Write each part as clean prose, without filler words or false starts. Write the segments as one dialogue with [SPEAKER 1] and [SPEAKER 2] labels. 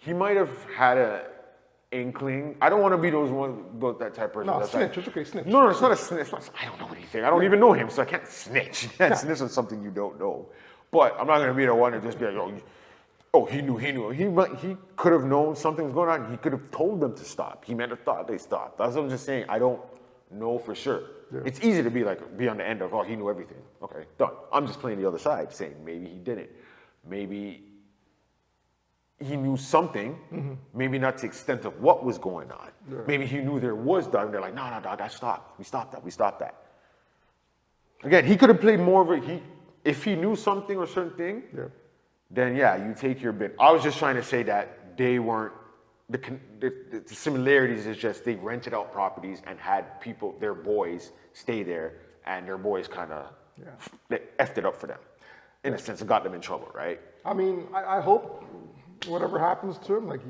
[SPEAKER 1] he might have had a inkling. I don't want to be that type of person.
[SPEAKER 2] No,
[SPEAKER 1] that's
[SPEAKER 2] snitch.
[SPEAKER 1] like,
[SPEAKER 2] It's okay, snitch.
[SPEAKER 1] no, it's not a snitch. I don't know anything. I don't even know him, so I can't snitch. You can't snitch on something you don't know. But I'm not going to be the one to just be like, oh, he knew. He could have known something's going on. He could have told them to stop. He might have thought they stopped. That's what I'm just saying. I don't know for sure. Yeah. It's easy to be on the end of, oh, he knew everything. Okay, done. I'm just playing the other side, saying maybe he didn't. Maybe he knew something, maybe not to the extent of what was going on. Yeah. Maybe he knew there was that, and they're like, no, dog, that stopped. We stopped that. Again, he could have played more of it. If he knew something or certain thing, then you take your bit. I was just trying to say that they weren't, the similarities is just they rented out properties and had people, their boys, stay there, and their boys kind of effed it up for them. In a sense, it got them in trouble, right?
[SPEAKER 2] I mean, I hope whatever happens to him, like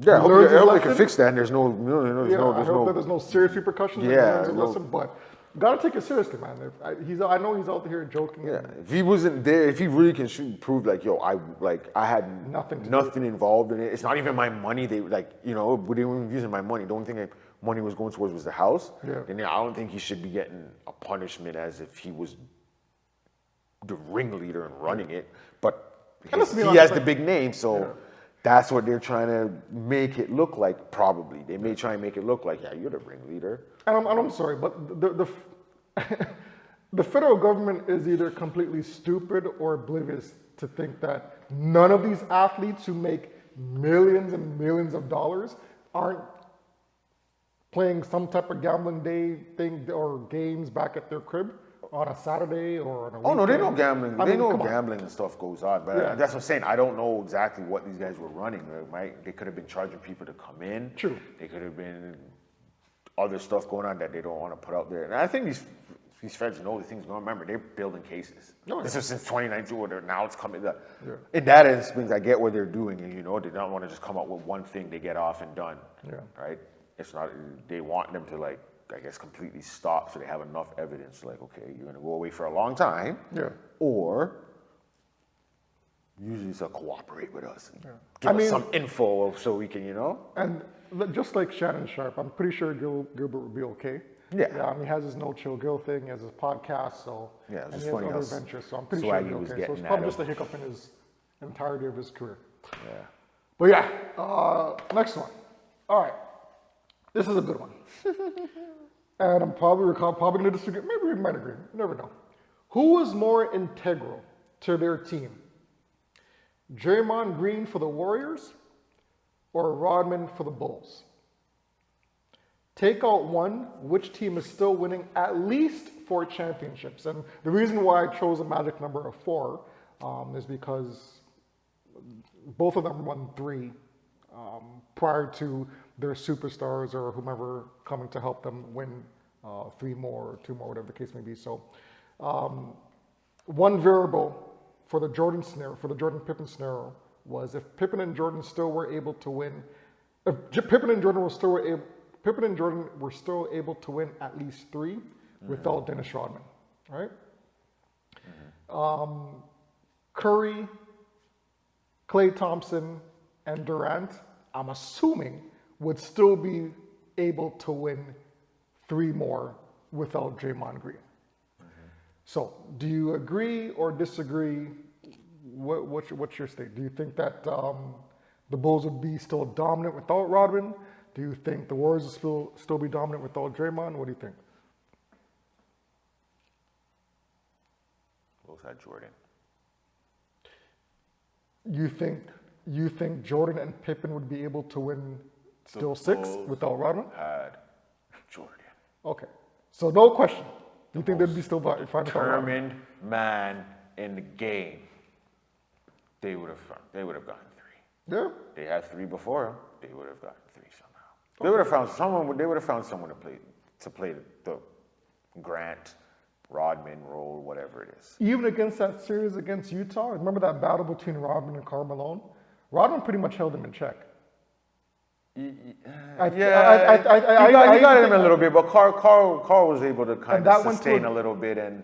[SPEAKER 1] I hope they can fix that. And there's no,
[SPEAKER 2] I hope that there's no serious repercussions. Lesson, but gotta take it seriously, man. I know he's out here joking.
[SPEAKER 1] Yeah, if he wasn't there, if he really can prove like, yo, I had nothing involved in it. It's not even my money. They we didn't using my money. The only thing money was going towards was the house. Yeah. Then I don't think he should be getting a punishment as if he was the ringleader and running it. But he has the big name, so that's what they're trying to make it look like. Probably they may try and make it look like, you're the ringleader.
[SPEAKER 2] And I'm sorry, but the federal government is either completely stupid or oblivious to think that none of these athletes who make millions and millions of dollars aren't playing some type of gambling day thing or games back at their crib on a Saturday or on a weekend.
[SPEAKER 1] Oh no, they know gambling. They know gambling and stuff goes on. But that's what I'm saying. I don't know exactly what these guys were running. Right? They could have been charging people to come in. True. They could have been other stuff going on that they don't want to put out there. And I think these feds know the things going on. Remember, they're building cases. This is since 2019. Now it's coming. In that instance, I get what they're doing. And they don't want to just come out with one thing. They get off and done. Yeah. Right. It's not. They want them to completely stop so they have enough evidence. Like, okay, you're going to go away for a long time. Yeah. Or usually it's cooperate with us and give us some info so we can,
[SPEAKER 2] And just like Shannon Sharp, I'm pretty sure Gilbert will be okay. Yeah. He has his No Chill Gil thing, he has his podcast, so and he has other ventures, so I'm pretty sure he'll be okay. So it's probably just a hiccup in his entirety of his career. Yeah. But next one. All right. This is a good one. And I'm probably going to disagree. Maybe we might agree. You never know. Who was more integral to their team? Draymond Green for the Warriors or Rodman for the Bulls? Take out one, which team is still winning at least 4 championships? And the reason why I chose a magic number of 4 is because both of them won 3 prior to their superstars or whomever coming to help them win 3 more or 2 more, whatever the case may be. So one variable for the Jordan Pippen scenario was if Pippen and Jordan still were able to win, if Pippen and Jordan were still able to win at least 3 without Dennis Rodman, right? Curry, Klay Thompson, and Durant, I'm assuming, would still be able to win 3 more without Draymond Green. So, do you agree or disagree? What's your state? Do you think that the Bulls would be still dominant without Rodman? Do you think the Warriors will still be dominant without Draymond? What do you think?
[SPEAKER 1] Bulls had Jordan.
[SPEAKER 2] You think Jordan and Pippen would be able to win still 6 without Rodman?
[SPEAKER 1] Had Jordan.
[SPEAKER 2] Okay. So no question. You think they'd be still fine without Rodman?
[SPEAKER 1] Determined man in the game. They would have gotten 3. Yeah. They had 3 before him. They would have gotten 3 somehow. They would have found someone. They would have found someone to play the Grant, Rodman role, whatever it is.
[SPEAKER 2] Even against that series against Utah, remember that battle between Rodman and Karl Malone? Rodman pretty much held him in check.
[SPEAKER 1] You got him a little bit, but Karl was able to kind of sustain a little bit, and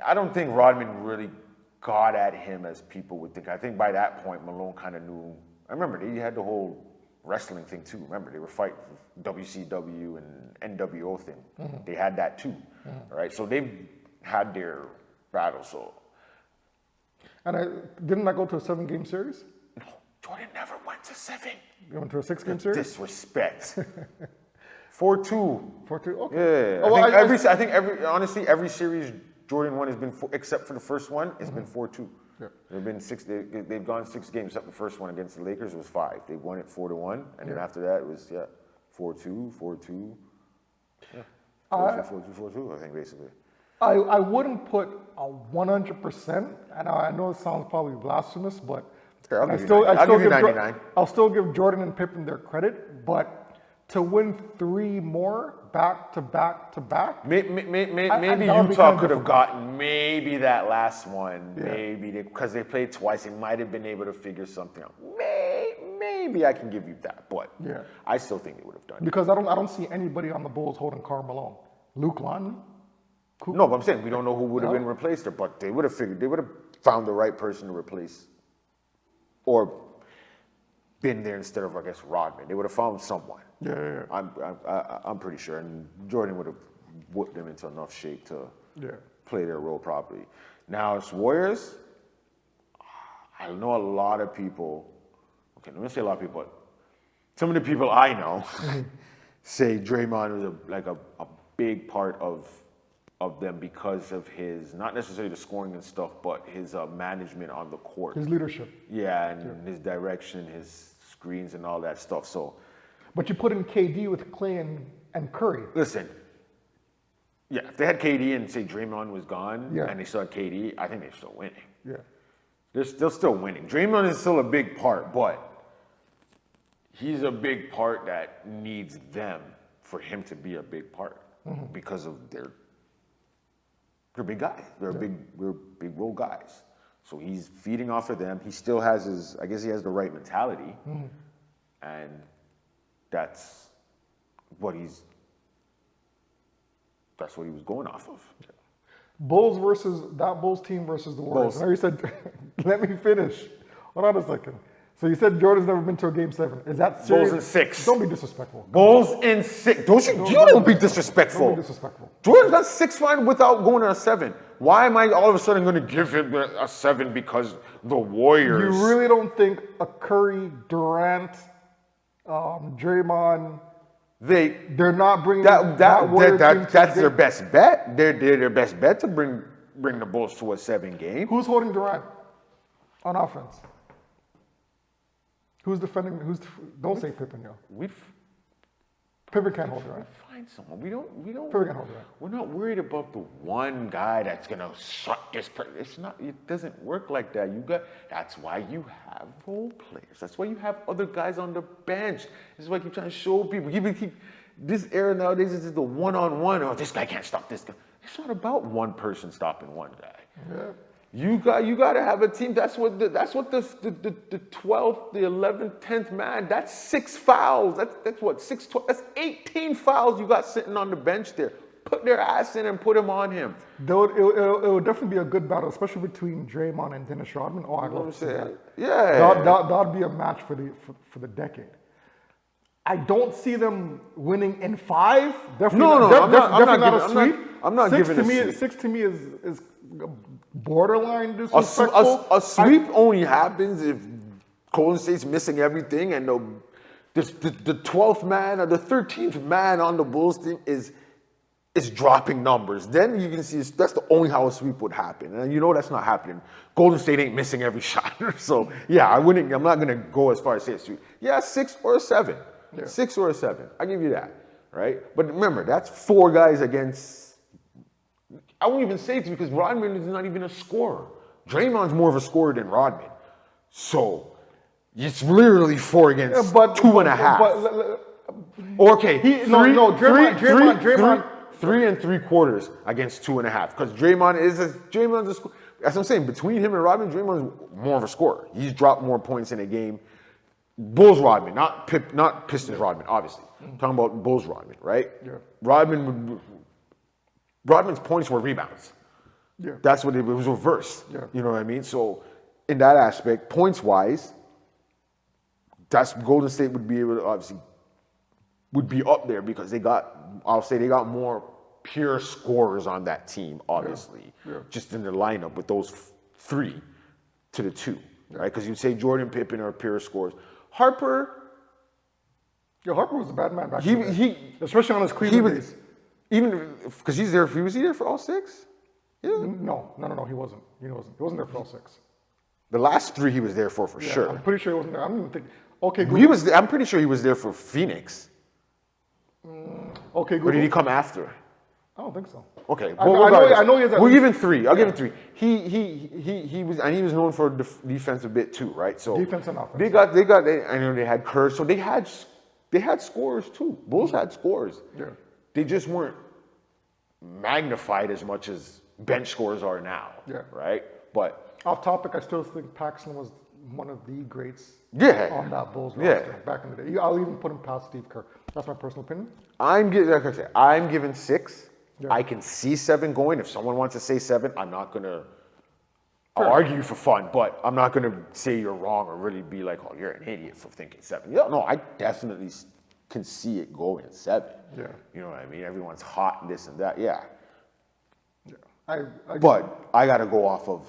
[SPEAKER 1] I don't think Rodman really got at him as people would think. I think by that point Malone kind of knew. remember they had the whole wrestling thing too. Remember they were fighting WCW and NWO thing. They had that too, right? So they've had their battles. So,
[SPEAKER 2] And didn't I go to a 7-game series?
[SPEAKER 1] no, Jordan never went to 7.
[SPEAKER 2] You went to a 6-game series?
[SPEAKER 1] Disrespect. 4-2.
[SPEAKER 2] 4-2. Okay.
[SPEAKER 1] Yeah.
[SPEAKER 2] Oh, well,
[SPEAKER 1] I think honestly every series Jordan won has been except for the first one. It's been 4-2.
[SPEAKER 2] Yeah.
[SPEAKER 1] They've been 6. They've gone 6 games. Except the first one against the Lakers was 5. They won it 4-1, and then after that it was 4-2, 4-2. Yeah. 4-2, 4-2. I think basically.
[SPEAKER 2] I wouldn't put a 100%, and I know it sounds probably blasphemous, but
[SPEAKER 1] Okay, I'll
[SPEAKER 2] I
[SPEAKER 1] give you
[SPEAKER 2] still,
[SPEAKER 1] 90.
[SPEAKER 2] I
[SPEAKER 1] I'll
[SPEAKER 2] still
[SPEAKER 1] give you
[SPEAKER 2] give
[SPEAKER 1] 99.
[SPEAKER 2] I'll still give Jordan and Pippen their credit, but to win 3 more back to back to back,
[SPEAKER 1] Maybe
[SPEAKER 2] that would be
[SPEAKER 1] Utah
[SPEAKER 2] kinda
[SPEAKER 1] could have
[SPEAKER 2] difficult.
[SPEAKER 1] gotten maybe that last one.
[SPEAKER 2] Yeah.
[SPEAKER 1] Maybe because they played twice, they might have been able to figure something out. Maybe I can give you that, but
[SPEAKER 2] Yeah.
[SPEAKER 1] I still think they would have done it.
[SPEAKER 2] because I don't see anybody on the Bulls holding Karl Malone. Luke Longley?
[SPEAKER 1] No, but I'm saying we don't know who would have
[SPEAKER 2] No.
[SPEAKER 1] been replaced there, but they would have found the right person to replace, or been there instead of I guess Rodman. They would have found someone.
[SPEAKER 2] Yeah.
[SPEAKER 1] I'm pretty sure, and Jordan would have whipped them into enough shape to
[SPEAKER 2] Yeah.
[SPEAKER 1] play their role properly. Now it's Warriors. I know a lot of people. Okay, let me say a lot of people. But some of the people I know say Draymond was a big part of them because of his not necessarily the scoring and stuff, but his management on the court.
[SPEAKER 2] His leadership.
[SPEAKER 1] Yeah, and his direction, his screens, and all that stuff. So.
[SPEAKER 2] But you put in KD with Clay and Curry.
[SPEAKER 1] Listen, yeah, if they had KD and say Draymond was gone
[SPEAKER 2] Yeah.
[SPEAKER 1] and they still had KD, I think they're still winning.
[SPEAKER 2] Yeah.
[SPEAKER 1] They're still winning. Draymond is still a big part, but he's a big part that needs them for him to be a big part because of they're big guys. We're big role guys. So he's feeding off of them. He still has I guess he has the right mentality, and that's what he was going off of.
[SPEAKER 2] Bulls team versus the Warriors.
[SPEAKER 1] Bulls.
[SPEAKER 2] Now you said, let me finish. Hold on a second. So you said Jordan's never been to a game 7. Is that serious?
[SPEAKER 1] Bulls in 6.
[SPEAKER 2] Don't be disrespectful.
[SPEAKER 1] Bulls in 6. Don't be disrespectful.
[SPEAKER 2] Don't be disrespectful.
[SPEAKER 1] Jordan's got 6 fine without going to a 7. Why am I all of a sudden going to give him a 7 because the Warriors?
[SPEAKER 2] You really don't think a Curry, Durant, Draymond, they're not bringing Warrior team to
[SPEAKER 1] that's
[SPEAKER 2] the
[SPEAKER 1] their
[SPEAKER 2] game?
[SPEAKER 1] best bet. They're their best bet to bring the Bulls to a 7 game.
[SPEAKER 2] Who's holding Durant on offense? Who's defending? Don't say Pippen, yo. Pippen can't hold Durant.
[SPEAKER 1] Find someone. We don't.
[SPEAKER 2] Pippen can't hold Durant.
[SPEAKER 1] We're not worried about the one guy that's gonna shut this person. It's not. It doesn't work like that. That's why you have role players. That's why you have other guys on the bench. This is why I keep trying to show people. This era nowadays is the one-on-one. Oh, this guy can't stop this guy. It's not about one person stopping one guy.
[SPEAKER 2] Yeah.
[SPEAKER 1] You got to have a team. That's what the 12th, the 11th, 10th man. That's 6 fouls. That's what 6, 12. That's 18 fouls you got sitting on the bench there. Put their ass in and put him on him.
[SPEAKER 2] Though it would definitely be a good battle, especially between Draymond and Dennis Rodman. Oh, I'd love to see that.
[SPEAKER 1] Yeah.
[SPEAKER 2] That'd be a match for the decade. I don't see them winning in 5. Definitely
[SPEAKER 1] No,
[SPEAKER 2] definitely not a sweep.
[SPEAKER 1] I'm not giving a sweep.
[SPEAKER 2] 6 to me is borderline disrespectful.
[SPEAKER 1] A sweep only happens if Golden State's missing everything and the 12th man or the 13th man on the Bulls team is dropping numbers. Then you can see that's the only how a sweep would happen. And you know that's not happening. Golden State ain't missing every shot. So yeah, I'm not gonna go as far as say a sweep. Yeah, 6 or a 7.
[SPEAKER 2] Yeah.
[SPEAKER 1] 6 or a 7. I give you that. Right? But remember, that's 4 guys against. I won't even say it because Rodman is not even a scorer. Draymond's more of a scorer than Rodman. So it's literally 4 against 2.5. Okay,
[SPEAKER 2] Draymond.
[SPEAKER 1] 3 3/4 against 2.5 because Draymond's a scorer. That's what I'm saying. Between him and Rodman, Draymond's more of a scorer. He's dropped more points in a game. Bulls Rodman, not Pistons Rodman, obviously. I'm talking about Bulls Rodman, right?
[SPEAKER 2] Yeah.
[SPEAKER 1] Rodman's points were rebounds.
[SPEAKER 2] Yeah.
[SPEAKER 1] That's what it was reversed.
[SPEAKER 2] Yeah.
[SPEAKER 1] You know what I mean? So in that aspect, points wise, that's Golden State would be able to obviously would be up there because they got more pure scorers on that team, obviously, just in the lineup with those 3 to the 2, right? Because you'd say Jordan, Pippen are pure scorers. Harper,
[SPEAKER 2] Harper was a bad man back then. Especially on his
[SPEAKER 1] he
[SPEAKER 2] Cleveland
[SPEAKER 1] was
[SPEAKER 2] days.
[SPEAKER 1] even because he's there. Was he there for all 6? Yeah.
[SPEAKER 2] No, he wasn't. He wasn't there for all 6.
[SPEAKER 1] The last 3 he was there for sure.
[SPEAKER 2] I'm pretty sure he wasn't there. I don't even think. Okay,
[SPEAKER 1] He was. I'm pretty sure he was there for Phoenix.
[SPEAKER 2] Okay,
[SPEAKER 1] Or
[SPEAKER 2] Google.
[SPEAKER 1] did he come after?
[SPEAKER 2] I don't think so.
[SPEAKER 1] Okay,
[SPEAKER 2] I know he has at
[SPEAKER 1] We'll
[SPEAKER 2] least-
[SPEAKER 1] give him 3. I'll give him 3. He was known for defense a bit too, right? So
[SPEAKER 2] Defense and offense.
[SPEAKER 1] I know they had Kerr, so they had scores too. Bulls had scores.
[SPEAKER 2] Yeah.
[SPEAKER 1] They just weren't magnified as much as bench scores are now.
[SPEAKER 2] Yeah.
[SPEAKER 1] Right? But
[SPEAKER 2] Off topic, I still think Paxson was one of the greats
[SPEAKER 1] yeah.
[SPEAKER 2] on that Bulls
[SPEAKER 1] Yeah.
[SPEAKER 2] roster back in the day. I'll even put him past Steve Kerr. That's my personal opinion.
[SPEAKER 1] Like I said, I'm giving 6.
[SPEAKER 2] Yeah.
[SPEAKER 1] I can see 7 going. If someone wants to say 7, I'm not gonna argue for fun, but I'm not gonna say you're wrong or really be like, oh, you're an idiot for thinking 7. Yeah, no, I definitely can see it going 7.
[SPEAKER 2] Yeah.
[SPEAKER 1] You know what I mean? Everyone's hot and this and that. Yeah.
[SPEAKER 2] I
[SPEAKER 1] But I gotta go off of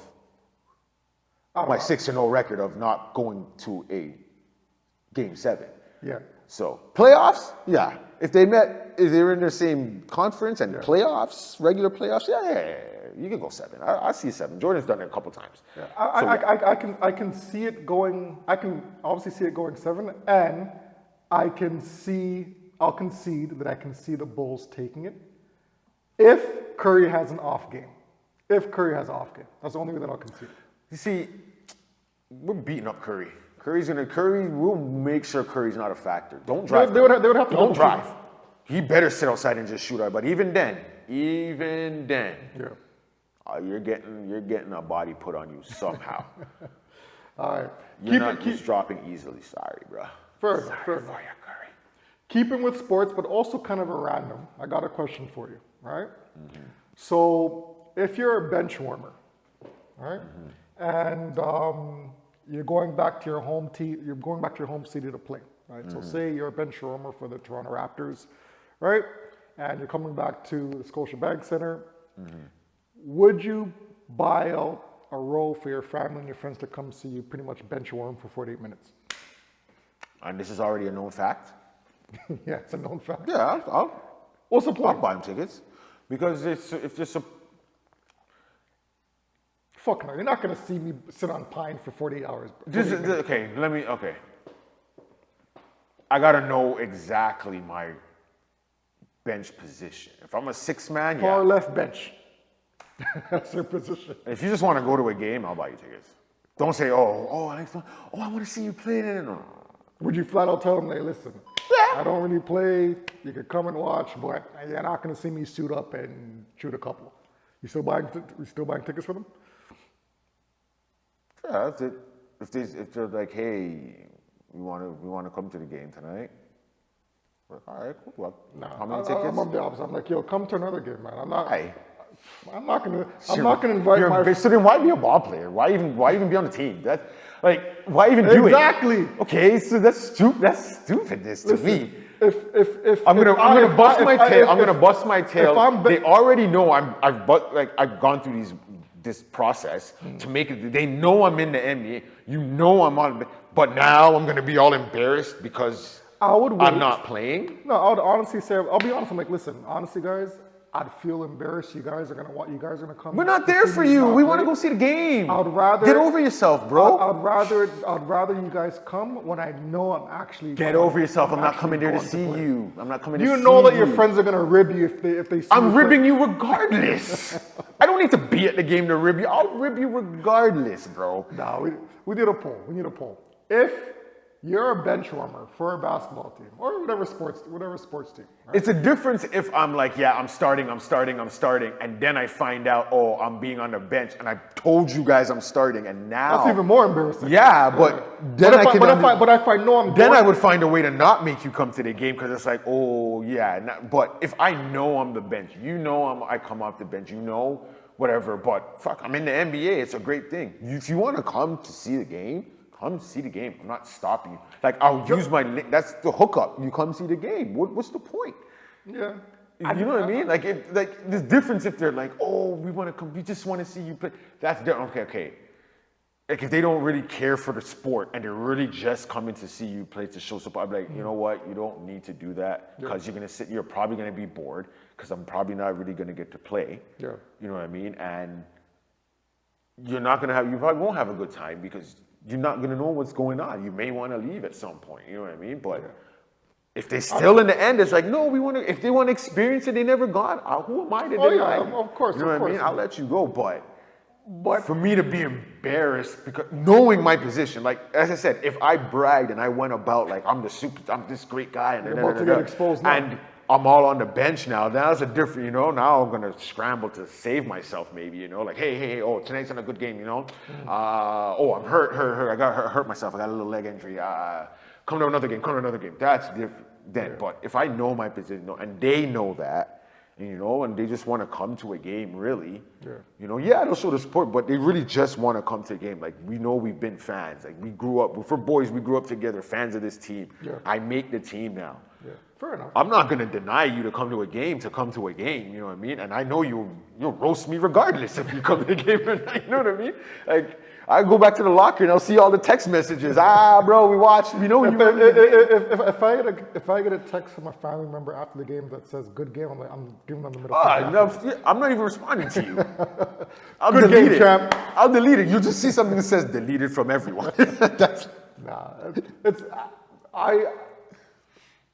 [SPEAKER 1] my
[SPEAKER 2] know.
[SPEAKER 1] 6-0 record of not going to a game 7.
[SPEAKER 2] Yeah.
[SPEAKER 1] So playoffs, yeah. If they were in the same conference and playoffs, regular playoffs, yeah, you can go 7. I see 7. Jordan's done it a couple times.
[SPEAKER 2] Yeah. I can see it going. I can obviously see it going 7, and I'll concede that I can see the Bulls taking it if Curry has an off game. If Curry has an off game, that's the only way that I'll concede.
[SPEAKER 1] You see, we're beating up Curry. We'll make sure Curry's not a factor. Don't drive.
[SPEAKER 2] They would have to
[SPEAKER 1] Don't
[SPEAKER 2] double
[SPEAKER 1] drive.
[SPEAKER 2] team.
[SPEAKER 1] He better sit outside and just shoot out. But even then,
[SPEAKER 2] Yeah.
[SPEAKER 1] you're getting a body put on you somehow.
[SPEAKER 2] All right.
[SPEAKER 1] You're not just dropping easily. Sorry, bro.
[SPEAKER 2] Fair.
[SPEAKER 1] For you, Curry.
[SPEAKER 2] Keeping with sports, but also kind of a random. I got a question for you, right? So if you're a bench warmer, right, and you're going back to your home city to play, right? So say you're a bench warmer for the Toronto Raptors, right, and you're coming back to the Scotiabank Center. Would you buy out a row for your family and your friends to come see you pretty much bench warm for 48 minutes?
[SPEAKER 1] And this is already a known fact.
[SPEAKER 2] Yeah, it's a known fact.
[SPEAKER 1] Yeah,
[SPEAKER 2] What's the
[SPEAKER 1] I'll
[SPEAKER 2] point?
[SPEAKER 1] buy him tickets because if there's a
[SPEAKER 2] Fuck no, you're not gonna see me sit on pine for 48 hours.
[SPEAKER 1] okay. I gotta know exactly my bench position. If I'm a 6-man,
[SPEAKER 2] Far
[SPEAKER 1] yeah.
[SPEAKER 2] left bench. That's your position.
[SPEAKER 1] If you just want to go to a game, I'll buy you tickets. Don't say, I want to see you play. No.
[SPEAKER 2] Would you flat out tell them, hey, listen,
[SPEAKER 1] Yeah.
[SPEAKER 2] I don't really play. You could come and watch, but you're not gonna see me suit up and shoot a couple. You still buying tickets for them?
[SPEAKER 1] Yeah, if they're like, hey, we want to come to the game tonight. We're like, all right, cool. Well, how many tickets?
[SPEAKER 2] I'm the opposite. I'm like, yo, come to another game, man. I'm not gonna
[SPEAKER 1] You're
[SPEAKER 2] invite
[SPEAKER 1] a
[SPEAKER 2] my
[SPEAKER 1] bitch, so then why be a ball player? Why even be on the team? Why even do it?
[SPEAKER 2] Exactly.
[SPEAKER 1] Okay, so that's stupidness to me.
[SPEAKER 2] If
[SPEAKER 1] I'm gonna bust my tail.
[SPEAKER 2] if I'm
[SPEAKER 1] They already know I've gone through this process to make it. They know I'm in the NBA. You know I'm on, but now I'm gonna be all embarrassed because I'm not playing.
[SPEAKER 2] No, I would honestly say, I'll be honest. I'm like, listen, honestly, guys, I'd feel embarrassed. You guys are gonna come.
[SPEAKER 1] We're not there for you. We want to go see the game.
[SPEAKER 2] I'd rather
[SPEAKER 1] get over yourself, bro.
[SPEAKER 2] I'd rather you guys come when I know I'm actually.
[SPEAKER 1] Get over yourself. I'm not coming there to see you. I'm not coming.
[SPEAKER 2] You know that your friends are gonna rib you if they see
[SPEAKER 1] I'm
[SPEAKER 2] you
[SPEAKER 1] ribbing you regardless. I don't need to be at the game to rib you. I'll rib you regardless, bro.
[SPEAKER 2] No, we did a poll. We need a poll. If you're a bench warmer for a basketball team or whatever sports team. Right?
[SPEAKER 1] It's a difference if I'm like, yeah, I'm starting, and then I find out, oh, I'm being on the bench, and I told you guys I'm starting, and now
[SPEAKER 2] That's even more embarrassing.
[SPEAKER 1] Yeah, but then
[SPEAKER 2] But if I know I'm
[SPEAKER 1] then
[SPEAKER 2] going,
[SPEAKER 1] I would find a way to not make you come to the game because it's like, oh yeah. But if I know I'm the bench, I come off the bench, whatever. But fuck, I'm in the NBA. It's a great thing. If you want to come to see the game, come see the game. I'm not stopping you. Like, I'll use my, that's the hookup. You come see the game. What's the point?
[SPEAKER 2] Yeah.
[SPEAKER 1] You know what I mean? Like, there's difference if they're like, oh, we want to come, we just want to see you play. That's different. Okay. Like, if they don't really care for the sport and they're really just coming to see you play to show support, I'm like, you know what? You don't need to do that because you're probably going to be bored because I'm probably not really going to get to play.
[SPEAKER 2] Yeah.
[SPEAKER 1] You know what I mean? And you probably won't have a good time because you're not going to know what's going on. You may want to leave at some point. You know what I mean? But if they still in the end, it's like, no, if they want to experience it, they never got. Who am I to deny?
[SPEAKER 2] Of course.
[SPEAKER 1] You know what I mean? I'll let you go, but
[SPEAKER 2] But
[SPEAKER 1] for me to be embarrassed because knowing my position, like as I said, if I bragged and I went about like I'm this great guy and
[SPEAKER 2] you're about to get exposed now.
[SPEAKER 1] and I'm all on the bench now. That's a different, now I'm gonna scramble to save myself maybe, like hey, oh tonight's not a good game, oh I'm hurt, I got hurt myself, I got a little leg injury. Come to another game. That's different then. Yeah. But if I know my position and they know that. And they just want to come to a game, really. Yeah. They'll show the support, but they really just want to come to a game. Like, we know we've been fans. Like, we grew up together, fans of this team.
[SPEAKER 2] Yeah.
[SPEAKER 1] I make the team now.
[SPEAKER 2] Yeah, fair enough.
[SPEAKER 1] I'm not going to deny you to come to a game, you know what I mean? And I know you'll roast me regardless if you come to the game or not, you know what I mean? Like, I go back to the locker and I'll see all the text messages. Bro, we watched. We know
[SPEAKER 2] If I get a text from a family member after the game that says "good game," I'm giving them the middle finger.
[SPEAKER 1] I'm not even responding to you. I'll
[SPEAKER 2] Good
[SPEAKER 1] delete
[SPEAKER 2] game,
[SPEAKER 1] it.
[SPEAKER 2] champ.
[SPEAKER 1] I'll delete it. You'll just see something that says "deleted from everyone."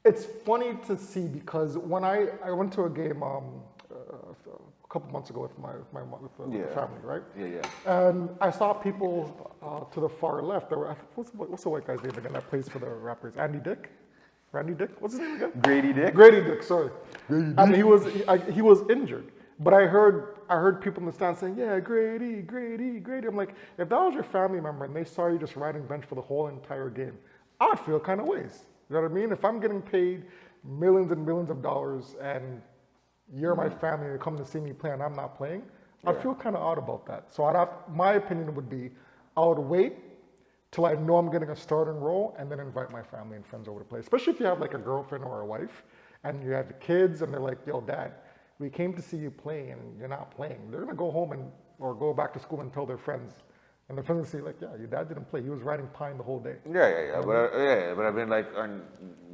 [SPEAKER 2] It's funny to see because when I went to a game a couple months ago with my family, right?
[SPEAKER 1] Yeah.
[SPEAKER 2] And I saw people to the far left. What's the white guy's name again that plays for the Raptors? Randy Dick? What's his name again?
[SPEAKER 1] Grady Dick,
[SPEAKER 2] sorry. And he was injured. But I heard people in the stands saying, yeah, Grady. I'm like, if that was your family member and they saw you just riding bench for the whole entire game, I'd feel kind of ways. You know what I mean? If I'm getting paid millions and millions of dollars and you're my family and you come to see me play and I'm not playing, I feel kind of odd about that. So my opinion would be I would wait till I know I'm getting a starting role and then invite my family and friends over to play. Especially if you have like a girlfriend or a wife and you have the kids and they're like, yo, Dad, we came to see you play and you're not playing. They're going to go home or go back to school and tell their friends. And their friends will say like, yeah, your dad didn't play. He was riding pine the whole day.
[SPEAKER 1] Yeah. But I've been like,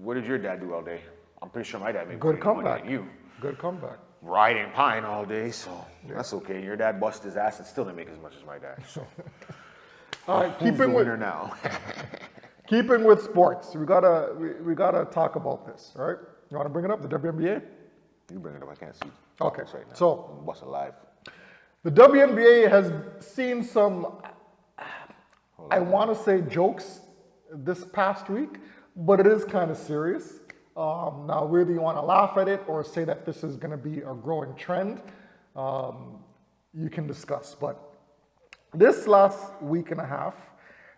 [SPEAKER 1] what did your dad do all day? I'm pretty sure my dad made
[SPEAKER 2] good comeback.
[SPEAKER 1] Than you.
[SPEAKER 2] Good comeback.
[SPEAKER 1] Riding pine all day, so that's okay. Your dad busted his ass and still didn't make as much as my dad. So.
[SPEAKER 2] All right,
[SPEAKER 1] Who's the winner now?
[SPEAKER 2] Keeping with sports, we gotta talk about this. All right, you want to bring it up? The WNBA.
[SPEAKER 1] You bring it up. I can't see.
[SPEAKER 2] Okay,
[SPEAKER 1] right now.
[SPEAKER 2] So
[SPEAKER 1] what's alive?
[SPEAKER 2] The WNBA has seen some, I want to say jokes this past week, but it is kind of serious. Now, whether you want to laugh at it or say that this is going to be a growing trend, you can discuss. But this last week and a half,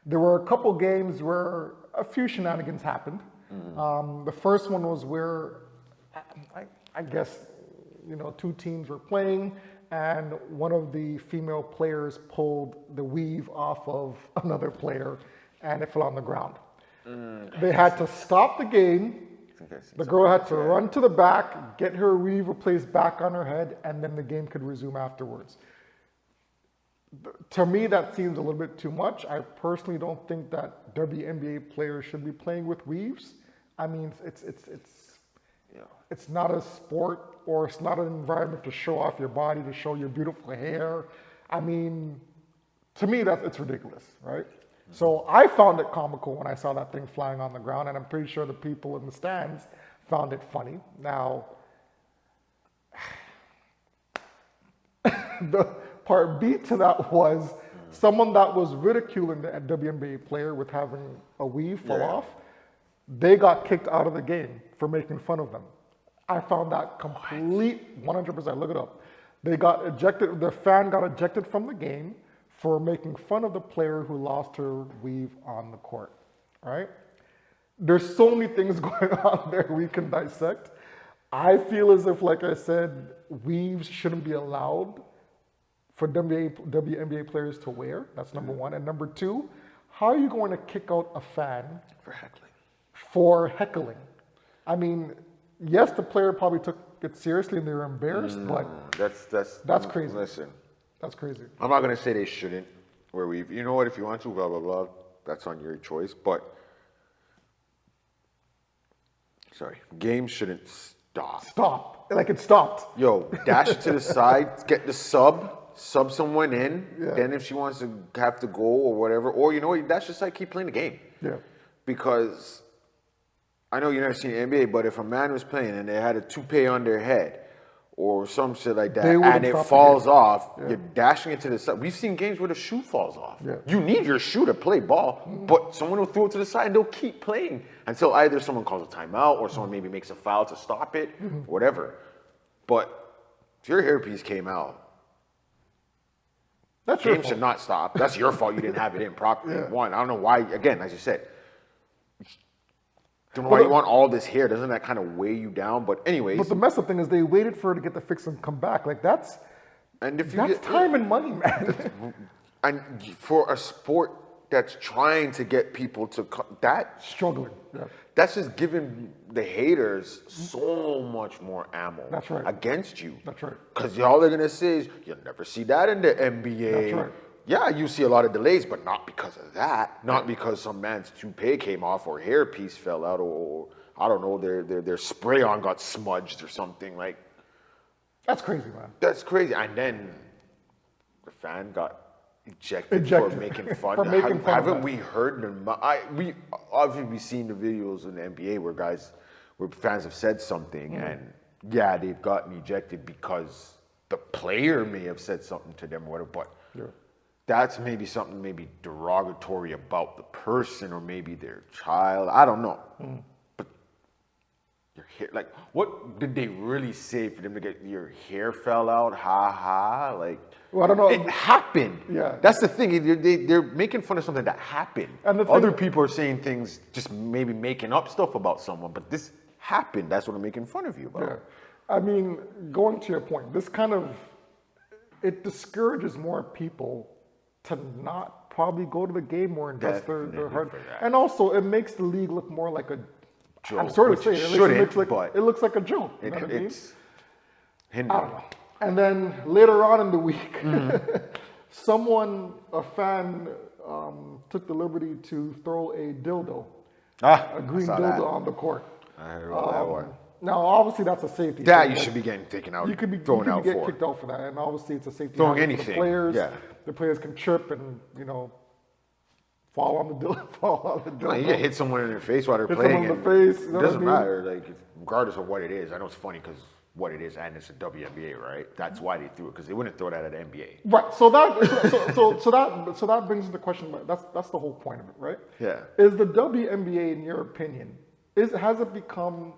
[SPEAKER 2] there were a couple games where a few shenanigans happened. The first one was where, I guess, two teams were playing, and one of the female players pulled the weave off of another player, and it fell on the ground. They had to stop the game. The girl had to run to the back, get her weave replaced back on her head, and then the game could resume afterwards. To me, that seems a little bit too much. I personally don't think that WNBA players should be playing with weaves. I mean, it's not a sport, or it's not an environment to show off your body, to show your beautiful hair. I mean, to me, it's ridiculous, right? So I found it comical when I saw that thing flying on the ground, and I'm pretty sure the people in the stands found it funny. Now, the part B to that was someone that was ridiculing the WNBA player with having a weave fall off, they got kicked out of the game for making fun of them. I found that complete 100%. Look it up. They got ejected. The fan got ejected from the game for making fun of the player who lost her weave on the court. All right? There's so many things going on there we can dissect. I feel as if, like I said, weaves shouldn't be allowed for WNBA players to wear. That's number one. And number two, how are you going to kick out a fan
[SPEAKER 1] For heckling.
[SPEAKER 2] for heckling? I mean, yes, the player probably took it seriously and they were embarrassed, but
[SPEAKER 1] That's
[SPEAKER 2] crazy.
[SPEAKER 1] Listen,
[SPEAKER 2] that's crazy.
[SPEAKER 1] I'm not gonna say they shouldn't. You know what? If you want to, blah blah blah. That's on your choice. But sorry, games shouldn't stop.
[SPEAKER 2] Stop. Like it stopped.
[SPEAKER 1] Yo, dash it to the side, get the sub someone in.
[SPEAKER 2] Yeah.
[SPEAKER 1] Then if she wants to have to go or whatever, or you know what, dash aside, keep playing the game.
[SPEAKER 2] Yeah.
[SPEAKER 1] Because I know you've never seen the NBA, but if a man was playing and they had a toupee on their head or some shit like that,
[SPEAKER 2] They wouldn't
[SPEAKER 1] and it
[SPEAKER 2] stop the
[SPEAKER 1] falls
[SPEAKER 2] game.
[SPEAKER 1] off,
[SPEAKER 2] Yeah.
[SPEAKER 1] you're dashing it to the side. We've seen games where the shoe falls off.
[SPEAKER 2] Yeah.
[SPEAKER 1] You need your shoe to play ball, but someone will throw it to the side and they'll keep playing until either someone calls a timeout or someone maybe makes a foul to stop it, whatever. But if your hairpiece came out,
[SPEAKER 2] That's your
[SPEAKER 1] game
[SPEAKER 2] fault.
[SPEAKER 1] should not stop. That's your fault you didn't have it in properly.
[SPEAKER 2] Yeah.
[SPEAKER 1] One, I don't know why, again, as you said, then why you want all this hair? Doesn't that kind of weigh you down? But anyways,
[SPEAKER 2] But the messed up thing is they waited for her to get the fix and come back. Like that's
[SPEAKER 1] and if you
[SPEAKER 2] that's
[SPEAKER 1] get
[SPEAKER 2] time and money, man.
[SPEAKER 1] and for a sport that's trying to get people to
[SPEAKER 2] Struggling. Yeah.
[SPEAKER 1] that's just giving the haters so much more ammo.
[SPEAKER 2] That's right.
[SPEAKER 1] Against you.
[SPEAKER 2] That's right.
[SPEAKER 1] Because all they're gonna say is you'll never see that in the NBA.
[SPEAKER 2] That's right.
[SPEAKER 1] Yeah, you see a lot of delays, but not because of that. Not because some man's toupee came off or hairpiece fell out or I don't know, their spray on got smudged or something. Like
[SPEAKER 2] That's crazy, man.
[SPEAKER 1] that's crazy. And then the fan got ejected.
[SPEAKER 2] Ejected.
[SPEAKER 1] For making fun.
[SPEAKER 2] For making fun of
[SPEAKER 1] Haven't
[SPEAKER 2] that.
[SPEAKER 1] we heard them? We obviously seen the videos in the NBA where fans have said something and yeah, they've gotten ejected because the player may have said something to them or whatever, but
[SPEAKER 2] Yeah.
[SPEAKER 1] that's maybe something maybe derogatory about the person or maybe their child. I don't know. But your hair, like, what did they really say for them to get your hair fell out? Ha ha. Like,
[SPEAKER 2] Well, I don't know.
[SPEAKER 1] It happened.
[SPEAKER 2] Yeah.
[SPEAKER 1] That's the thing. They're making fun of something that happened.
[SPEAKER 2] And the thing-
[SPEAKER 1] Other people are saying things, just maybe making up stuff about someone, but this happened. That's what I'm making fun of you about.
[SPEAKER 2] Yeah. I mean, going to your point, this kind of it discourages more people to not probably go to the game more and invest their
[SPEAKER 1] Definitely
[SPEAKER 2] heart.
[SPEAKER 1] for that.
[SPEAKER 2] And also, it makes the league look more like a
[SPEAKER 1] Joke,
[SPEAKER 2] I'm sorry to
[SPEAKER 1] which
[SPEAKER 2] say
[SPEAKER 1] it
[SPEAKER 2] it,
[SPEAKER 1] shouldn't,
[SPEAKER 2] looks like
[SPEAKER 1] but
[SPEAKER 2] it looks like a joke. You know what I mean?
[SPEAKER 1] It's
[SPEAKER 2] I
[SPEAKER 1] hindering.
[SPEAKER 2] don't know. And then later on in the week,
[SPEAKER 1] Mm-hmm.
[SPEAKER 2] a fan, took the liberty to throw a dildo, a green
[SPEAKER 1] saw
[SPEAKER 2] dildo
[SPEAKER 1] that.
[SPEAKER 2] on the court.
[SPEAKER 1] I heard about that one.
[SPEAKER 2] Now, obviously, that's a safety.
[SPEAKER 1] That
[SPEAKER 2] thing,
[SPEAKER 1] you
[SPEAKER 2] but
[SPEAKER 1] should be getting taken out,
[SPEAKER 2] You could be
[SPEAKER 1] thrown
[SPEAKER 2] you
[SPEAKER 1] out
[SPEAKER 2] could get
[SPEAKER 1] for.
[SPEAKER 2] kicked out for that, and obviously, it's a safety
[SPEAKER 1] Throwing
[SPEAKER 2] hazard for
[SPEAKER 1] anything,
[SPEAKER 2] the players.
[SPEAKER 1] yeah.
[SPEAKER 2] The players can trip and fall on the dildo. Fall on the dildo.
[SPEAKER 1] Like, you get hit someone in the face while they're
[SPEAKER 2] Hit
[SPEAKER 1] playing.
[SPEAKER 2] someone in the
[SPEAKER 1] and
[SPEAKER 2] face, you know
[SPEAKER 1] It
[SPEAKER 2] what I
[SPEAKER 1] doesn't
[SPEAKER 2] mean?
[SPEAKER 1] matter, like regardless of what it is. I know it's funny because what it is, and it's a WNBA, right? That's why they threw it because they wouldn't throw that at the NBA.
[SPEAKER 2] Right. So that brings the question. That's the whole point of it, right?
[SPEAKER 1] Yeah.
[SPEAKER 2] Is the WNBA, in your opinion, has it become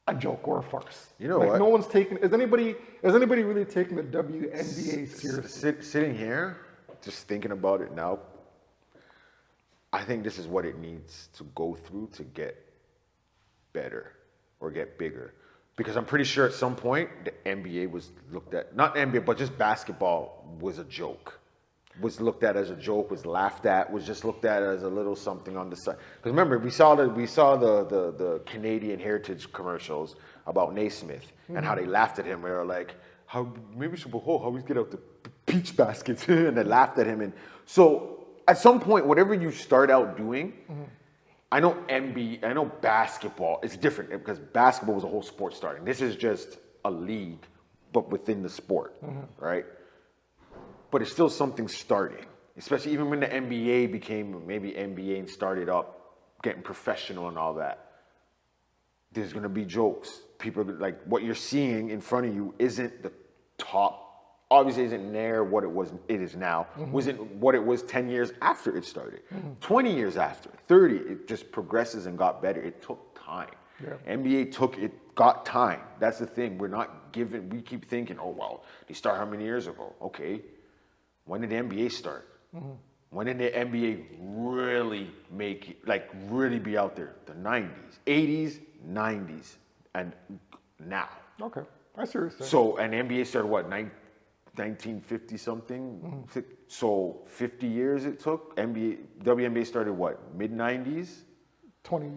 [SPEAKER 2] a joke or a farce?
[SPEAKER 1] You know
[SPEAKER 2] like
[SPEAKER 1] what?
[SPEAKER 2] No one's taking. Is anybody really taking the WNBA seriously?
[SPEAKER 1] Sitting here, just thinking about it now, I think this is what it needs to go through to get better or get bigger. Because I'm pretty sure at some point the NBA was looked at, not NBA, but just basketball was a joke. Was looked at as a joke, was laughed at, was just looked at as a little something on the side. Because remember, we saw the Canadian Heritage commercials about Naismith and how they laughed at him. They were like, how maybe Super Bowl, how we get out the peach baskets, and they laughed at him. And so at some point, whatever you start out doing, I know I know basketball, it's different because basketball was a whole sport starting. This is just a league, but within the sport, right? But it's still something starting, especially even when the NBA became maybe NBA and started up, getting professional and all that. There's gonna be jokes. People like what you're seeing in front of you isn't the top, obviously isn't near what it is now, wasn't what it was 10 years after it started, 20 years after, 30, it just progresses and got better. It took time.
[SPEAKER 2] Yeah.
[SPEAKER 1] NBA got time. That's the thing. We keep thinking, oh, well, they started how many years ago? Okay. When did the NBA start? When did the NBA really really be out there? The 90s, 80s, 90s, and now.
[SPEAKER 2] Okay, I see what you're saying.
[SPEAKER 1] So, and the NBA started what, 1950 something. So 50 years it took. WNBA started what? Mid 90s?
[SPEAKER 2] 20,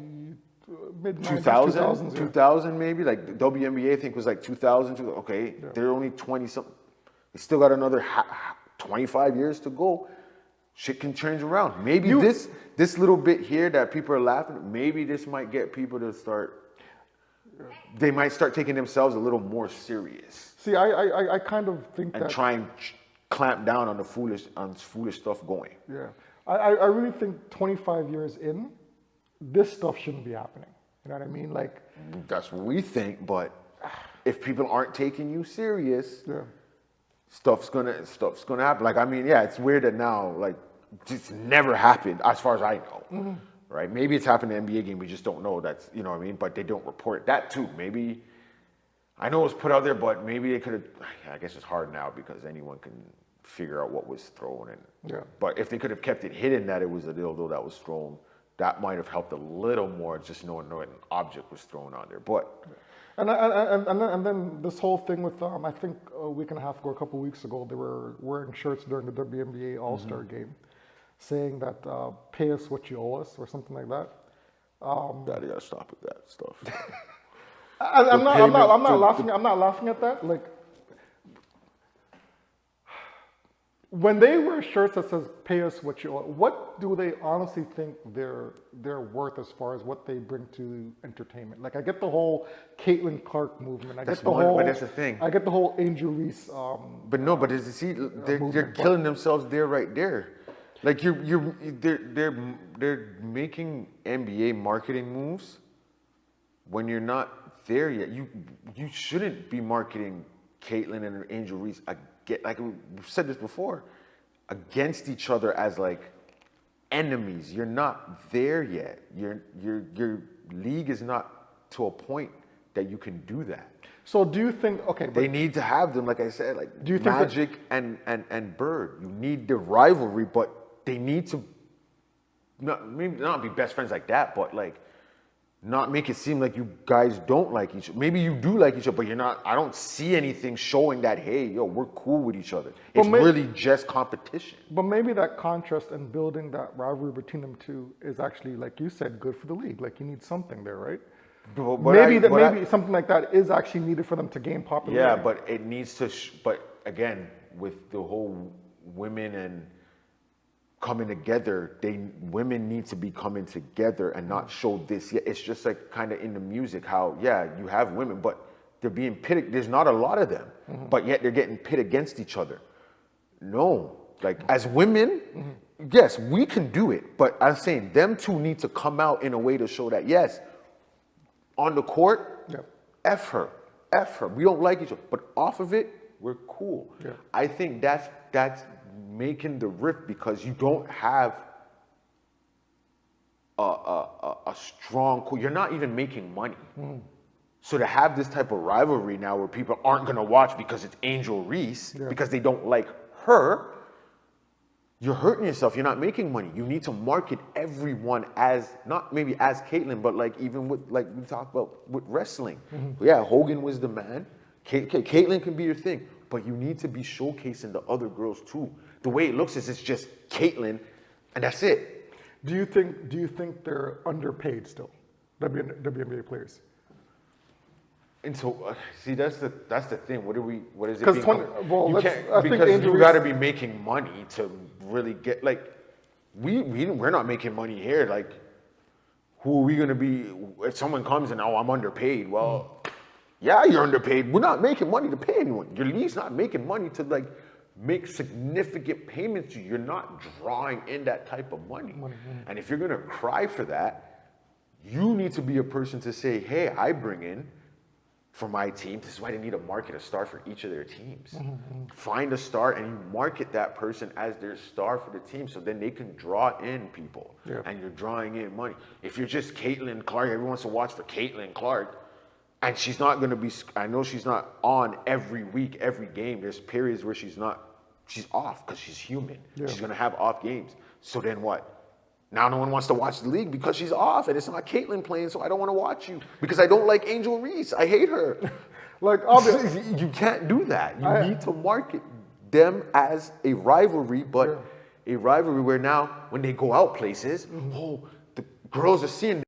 [SPEAKER 2] mid
[SPEAKER 1] 2000?
[SPEAKER 2] 2000s,
[SPEAKER 1] 2000 maybe? Like the WNBA I think was like 2000. Okay, they're only 20 something. They still got another 25 years to go. Shit can change around. Maybe this little bit here that people are laughing at, maybe this might get people to start, they might start taking themselves a little more serious.
[SPEAKER 2] See, I kind of think
[SPEAKER 1] and
[SPEAKER 2] that...
[SPEAKER 1] try and clamp down on the foolish stuff going.
[SPEAKER 2] Yeah. I really think 25 years in, this stuff shouldn't be happening. You know what I mean? Like,
[SPEAKER 1] that's what we think, but if people aren't taking you serious,
[SPEAKER 2] yeah.
[SPEAKER 1] stuff's gonna happen. Like, I mean, yeah, it's weird that now, like, it's never happened as far as I know, right? Maybe it's happened in the NBA game, we just don't know. That's, you know what I mean? But they don't report that too. Maybe, I know it was put out there, but maybe they could have, I guess it's hard now because anyone can figure out what was thrown. But if they could have kept it hidden that it was a dildo that was thrown, that might have helped a little more, just knowing an object was thrown out there. But
[SPEAKER 2] and then this whole thing with I think a week and a half ago, a couple of weeks ago, they were wearing shirts during the WNBA All-Star game, saying that pay us what you owe us or something like that.
[SPEAKER 1] Daddy, gotta stop with that stuff.
[SPEAKER 2] I'm not laughing at that. Like, when they wear shirts that says "Pay us what you owe," what do they honestly think they're worth as far as what they bring to entertainment? Like, I get the whole Caitlin Clark movement.
[SPEAKER 1] But that's the thing.
[SPEAKER 2] I get the whole Angel Reese.
[SPEAKER 1] But they're killing themselves there, right there. Like they're making NBA marketing moves when you're not there yet. You shouldn't be marketing Caitlin and Angel Reese like we've said this before, against each other as like enemies. You're not there yet. Your league is not to a point that you can do that.
[SPEAKER 2] So do you think,
[SPEAKER 1] they need to have them, like I said, like
[SPEAKER 2] do you think
[SPEAKER 1] Magic and Bird. You need the rivalry, but they need to maybe not be best friends like that, but like not make it seem like you guys don't like each other. Maybe you do like each other, but you're not. I don't see anything showing that, hey, yo, we're cool with each other. It's really just competition.
[SPEAKER 2] But maybe that contrast and building that rivalry between them two is actually, like you said, good for the league. Like, you need something there, right? Maybe something like that is actually needed for them to gain popularity.
[SPEAKER 1] Yeah, but it needs to. But again, with the whole women and coming together, women need to be coming together and not show this yet. It's just like kind of in the music, how you have women, but they're being pitted. There's not a lot of them, but yet they're getting pit against each other. No, like as women, yes, we can do it, but I'm saying them two need to come out in a way to show that yes, on the court, F her. We don't like each other, but off of it, we're cool.
[SPEAKER 2] Yeah.
[SPEAKER 1] I think that's making the rift because you don't have a strong core. You're not even making money. So to have this type of rivalry now where people aren't going to watch because it's Angel Reese, because they don't like her, you're hurting yourself. You're not making money. You need to market everyone as, not maybe as Caitlyn, but like even with, like we talked about with wrestling. Yeah, Hogan was the man. Caitlyn can be your thing, but you need to be showcasing the other girls too. The way it looks is it's just Caitlyn, and that's it.
[SPEAKER 2] Do you think they're underpaid still, WNBA players?
[SPEAKER 1] And so, see, that's the thing. What is it?
[SPEAKER 2] Because
[SPEAKER 1] you got to be making money to really get, like, we're not making money here. Like, who are we gonna be if someone comes and I'm underpaid? Well, yeah, you're underpaid. We're not making money to pay anyone. Your league's not making money to like make significant payments to you. You're not drawing in that type of money. And if you're gonna cry for that, you need to be a person to say, hey, I bring in for my team. This is why they need to market a star for each of their teams. Find a star and you market that person as their star for the team, so then they can draw in people and you're drawing in money. If you're just Caitlin Clark, everyone wants to watch for Caitlin Clark, and she's not going to be, I know she's not on every week, every game. There's periods where she's off because she's human. She's going to have off games. So then what? Now no one wants to watch the league because she's off and it's not Caitlyn playing, so I don't want to watch you because I don't like Angel Reese. I hate her.
[SPEAKER 2] Like,
[SPEAKER 1] you can't do that. You need to market them as a rivalry, but a rivalry where now when they go out places, oh, the girls are seeing